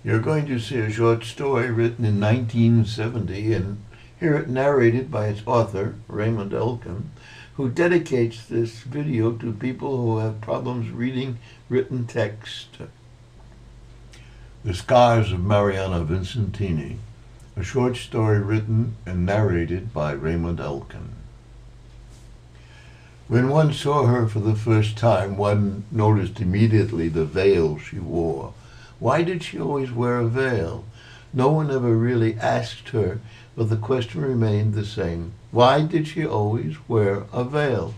You're going to see a short story written in 1970 and hear it narrated by its author, Raymond Elkin, who dedicates this video to people who have problems reading written text. The Scars of Mariana Vincentini, a short story written and narrated by Raymond Elkin. When one saw her for the first time, one noticed immediately the veil she wore. Why did she always wear a veil? No one ever really asked her, but the question remained the same. Why did she always wear a veil?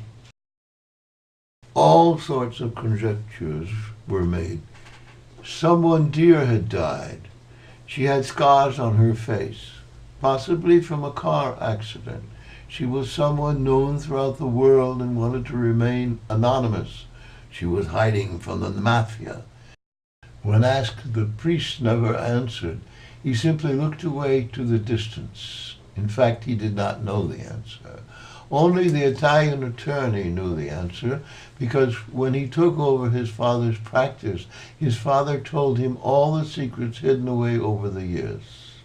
All sorts of conjectures were made. Someone dear had died. She had scars on her face, possibly from a car accident. She was someone known throughout the world and wanted to remain anonymous. She was hiding from the mafia. When asked, the priest never answered. He simply looked away to the distance. In fact, he did not know the answer. Only the Italian attorney knew the answer, because when he took over his father's practice, his father told him all the secrets hidden away over the years.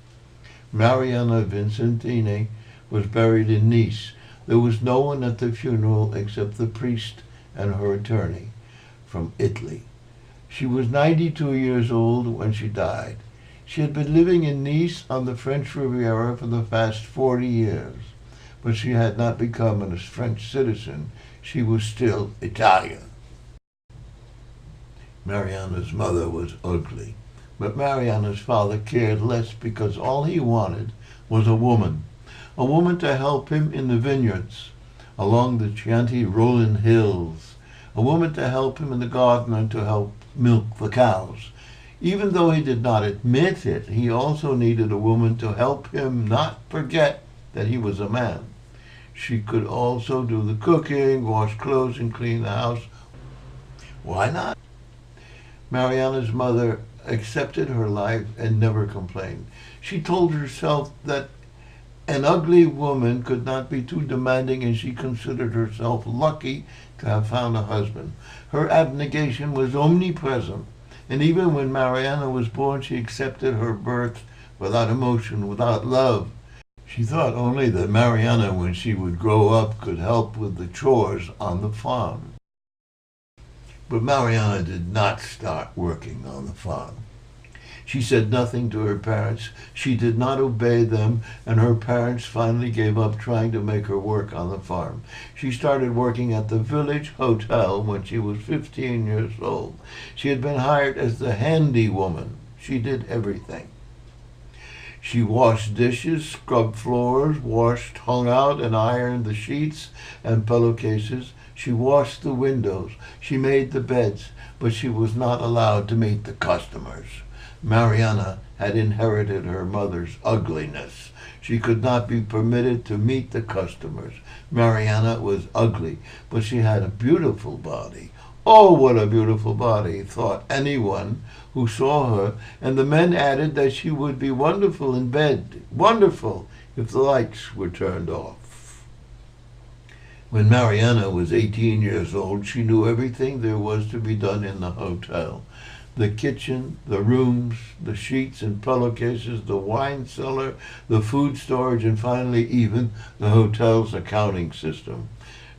Mariana Vincentini was buried in Nice. There was no one at the funeral except the priest and her attorney from Italy. She was 92 years old when she died. She had been living in Nice on the French Riviera for the past 40 years, but she had not become a French citizen. She was still Italian. Mariana's mother was ugly, but Mariana's father cared less because all he wanted was a woman to help him in the vineyards along the Chianti rolling hills, a woman to help him in the garden and to help milk the cows. Even though he did not admit it, he also needed a woman to help him not forget that he was a man. She could also do the cooking, wash clothes, and clean the house. Why not? Mariana's mother accepted her life and never complained. She told herself that an ugly woman could not be too demanding, and she considered herself lucky to have found a husband. Her abnegation was omnipresent, and even when Mariana was born, she accepted her birth without emotion, without love. She thought only that Mariana, when she would grow up, could help with the chores on the farm. But Mariana did not start working on the farm. She said nothing to her parents. She did not obey them, and her parents finally gave up trying to make her work on the farm. She started working at the village hotel when she was 15 years old. She had been hired as the handy woman. She did everything. She washed dishes, scrubbed floors, washed, hung out, and ironed the sheets and pillowcases. She washed the windows. She made the beds, but she was not allowed to meet the customers. Mariana had inherited her mother's ugliness. She could not be permitted to meet the customers. Mariana was ugly, but she had a beautiful body. Oh, what a beautiful body, thought anyone who saw her, and the men added that she would be wonderful in bed, wonderful if the lights were turned off. When Mariana was 18 years old, she knew everything there was to be done in the hotel. The kitchen, the rooms, the sheets and pillowcases, the wine cellar, the food storage, and finally even the hotel's accounting system.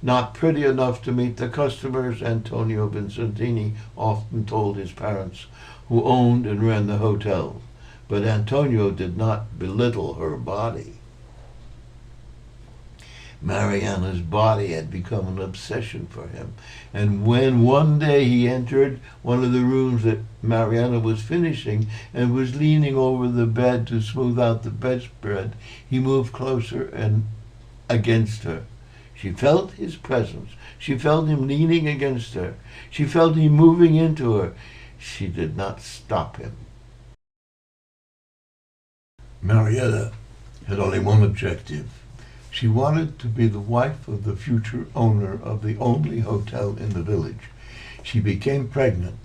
Not pretty enough to meet the customers, Antonio Vincentini often told his parents, who owned and ran the hotel. But Antonio did not belittle her body. Mariana's body had become an obsession for him, and when one day he entered one of the rooms that Mariana was finishing and was leaning over the bed to smooth out the bedspread, he moved closer and against her. She felt his presence. She felt him leaning against her. She felt him moving into her. She did not stop him. Mariana had only one objective. She wanted to be the wife of the future owner of the only hotel in the village. She became pregnant,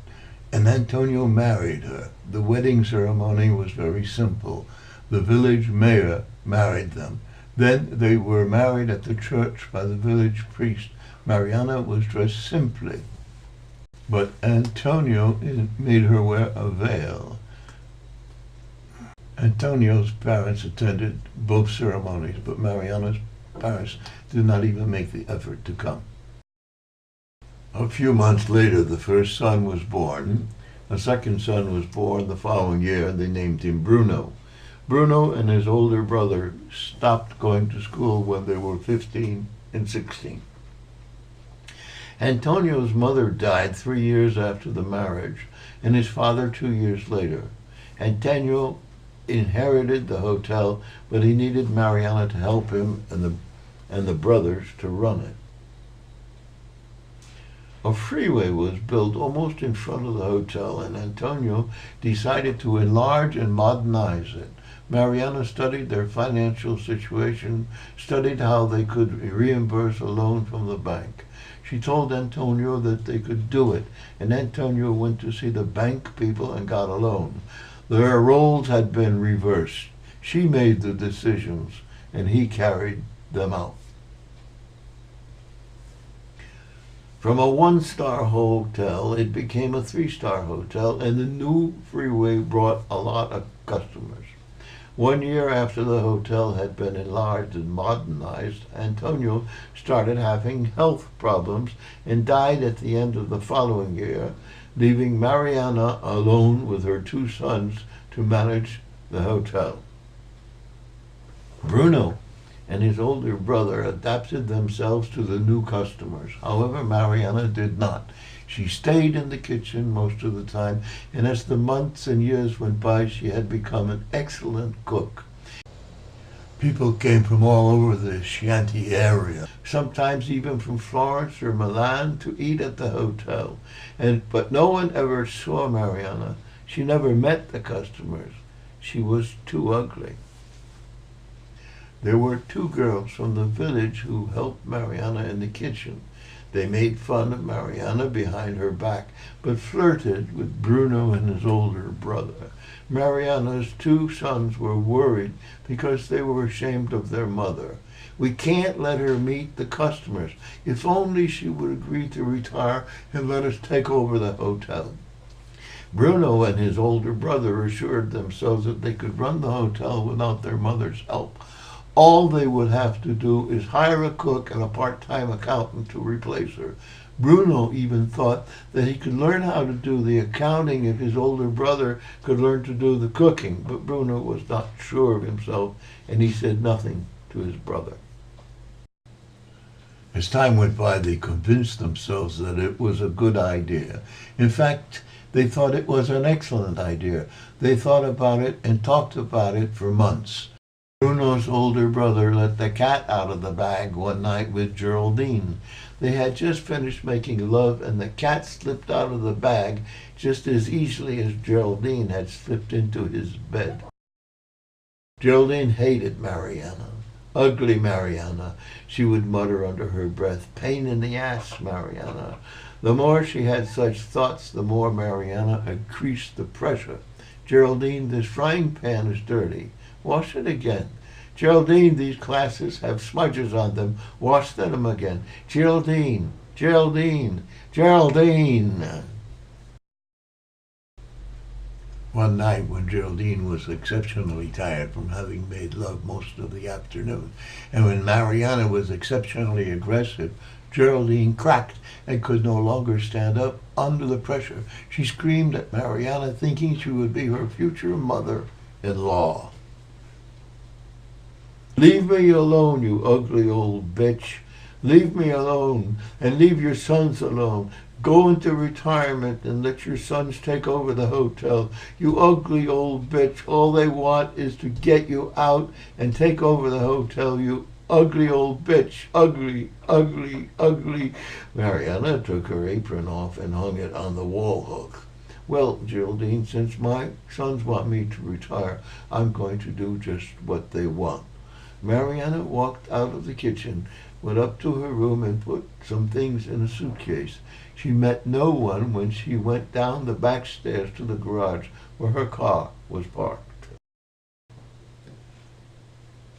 and Antonio married her. The wedding ceremony was very simple. The village mayor married them. Then they were married at the church by the village priest. Mariana was dressed simply, but Antonio made her wear a veil. Antonio's parents attended both ceremonies, but Mariana's parents did not even make the effort to come. A few months later, the first son was born. A second son was born the following year, and they named him Bruno. Bruno and his older brother stopped going to school when they were 15 and 16. Antonio's mother died 3 years after the marriage, and his father 2 years later. Antonio inherited the hotel, but he needed Mariana to help him and the brothers to run it. A freeway was built almost in front of the hotel, and Antonio decided to enlarge and modernize it. Mariana studied their financial situation, studied how they could reimburse a loan from the bank. She told Antonio that they could do it, and Antonio went to see the bank people and got a loan. Their roles had been reversed. She made the decisions, and he carried them out. From a one-star hotel, it became a three-star hotel, and the new freeway brought a lot of customers. 1 year after the hotel had been enlarged and modernized, Antonio started having health problems and died at the end of the following year, leaving Mariana alone with her 2 sons to manage the hotel. Bruno and his older brother adapted themselves to the new customers. However, Mariana did not. She stayed in the kitchen most of the time, and as the months and years went by, she had become an excellent cook. People came from all over the Chianti area, sometimes even from Florence or Milan, to eat at the hotel. But no one ever saw Mariana. She never met the customers. She was too ugly. There were 2 girls from the village who helped Mariana in the kitchen. They made fun of Mariana behind her back, but flirted with Bruno and his older brother. Mariana's 2 sons were worried because they were ashamed of their mother. We can't let her meet the customers. If only she would agree to retire and let us take over the hotel. Bruno and his older brother assured themselves that they could run the hotel without their mother's help. All they would have to do is hire a cook and a part-time accountant to replace her. Bruno even thought that he could learn how to do the accounting if his older brother could learn to do the cooking, but Bruno was not sure of himself, and he said nothing to his brother. As time went by, they convinced themselves that it was a good idea. In fact, they thought it was an excellent idea. They thought about it and talked about it for months. Bruno's older brother let the cat out of the bag one night with Geraldine. They had just finished making love, and the cat slipped out of the bag just as easily as Geraldine had slipped into his bed. Geraldine hated Mariana. Ugly Mariana, she would mutter under her breath. Pain in the ass, Mariana. The more she had such thoughts, the more Mariana increased the pressure. Geraldine, this frying pan is dirty. Wash it again. Geraldine, these glasses have smudges on them. Wash them again. Geraldine, Geraldine, Geraldine. One night when Geraldine was exceptionally tired from having made love most of the afternoon, and when Mariana was exceptionally aggressive, Geraldine cracked and could no longer stand up under the pressure. She screamed at Mariana, thinking she would be her future mother-in-law. Leave me alone, you ugly old bitch. Leave me alone, and leave your sons alone. Go into retirement and let your sons take over the hotel. You ugly old bitch. All they want is to get you out and take over the hotel, you ugly old bitch. Ugly, ugly, ugly. Mariana took her apron off and hung it on the wall hook. Well, Geraldine, since my sons want me to retire, I'm going to do just what they want. Mariana walked out of the kitchen, went up to her room, and put some things in a suitcase. She met no one when she went down the back stairs to the garage where her car was parked.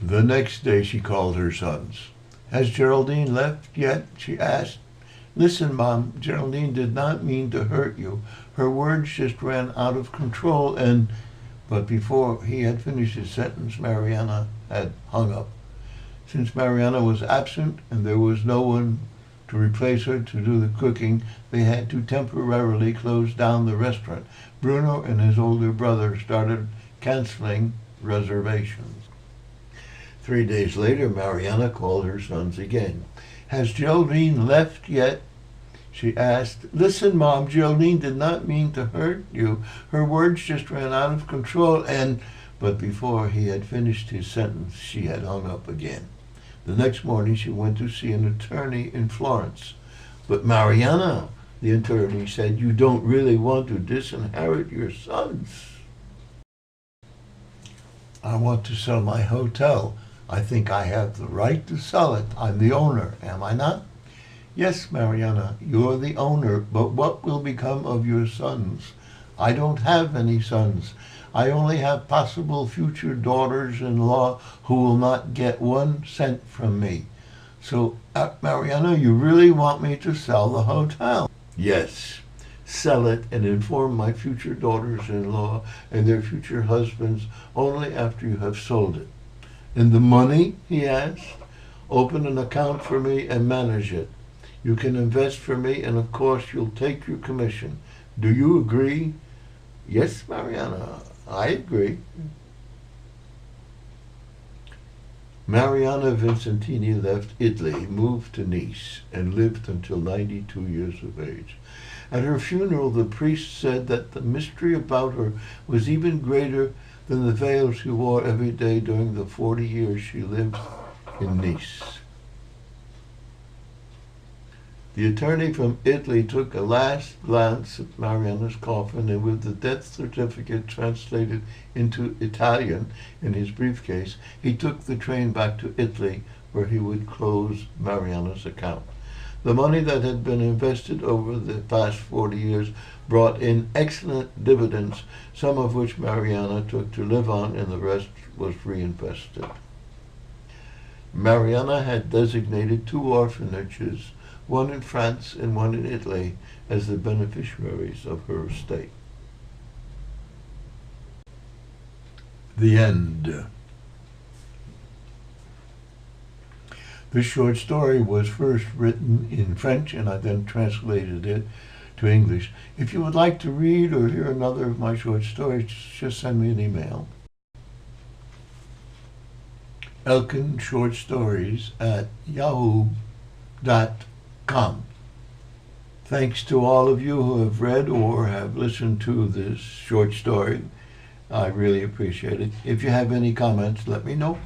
The next day she called her sons. Has Geraldine left yet? She asked. Listen, Mom, Geraldine did not mean to hurt you. Her words just ran out of control and... But before he had finished his sentence, Mariana had hung up. Since Mariana was absent and there was no one to replace her to do the cooking, they had to temporarily close down the restaurant. Bruno and his older brother started canceling reservations. 3 days later, Mariana called her sons again. "Has Geraldine left yet?" she asked. "Listen, Mom, Geraldine did not mean to hurt you. Her words just ran out of control and..." But before he had finished his sentence, she had hung up again. The next morning, she went to see an attorney in Florence. "But Mariana," the attorney said, "you don't really want to disinherit your sons." "I want to sell my hotel. I think I have the right to sell it. I'm the owner, am I not?" "Yes, Mariana, you're the owner, but what will become of your sons?" "I don't have any sons. I only have possible future daughters-in-law who will not get 1 cent from me." "So, Mariana, you really want me to sell the hotel?" "Yes. Sell it and inform my future daughters-in-law and their future husbands only after you have sold it." "And the money?" he asked. "Open an account for me and manage it. You can invest for me, and of course you'll take your commission. Do you agree?" "Yes, Mariana, I agree." Mariana Vincentini left Italy, moved to Nice, and lived until 92 years of age. At her funeral, the priest said that the mystery about her was even greater than the veil she wore every day during the 40 years she lived in Nice. The attorney from Italy took a last glance at Mariana's coffin, and with the death certificate translated into Italian in his briefcase, he took the train back to Italy, where he would close Mariana's account. The money that had been invested over the past 40 years brought in excellent dividends, some of which Mariana took to live on, and the rest was reinvested. Mariana had designated 2 orphanages, one in France and one in Italy, as the beneficiaries of her estate. The end. This short story was first written in French, and I then translated it to English. If you would like to read or hear another of my short stories, just send me an email. elkinshortstories@yahoo.com. Thanks to all of you who have read or have listened to this short story. I really appreciate it. If you have any comments, let me know.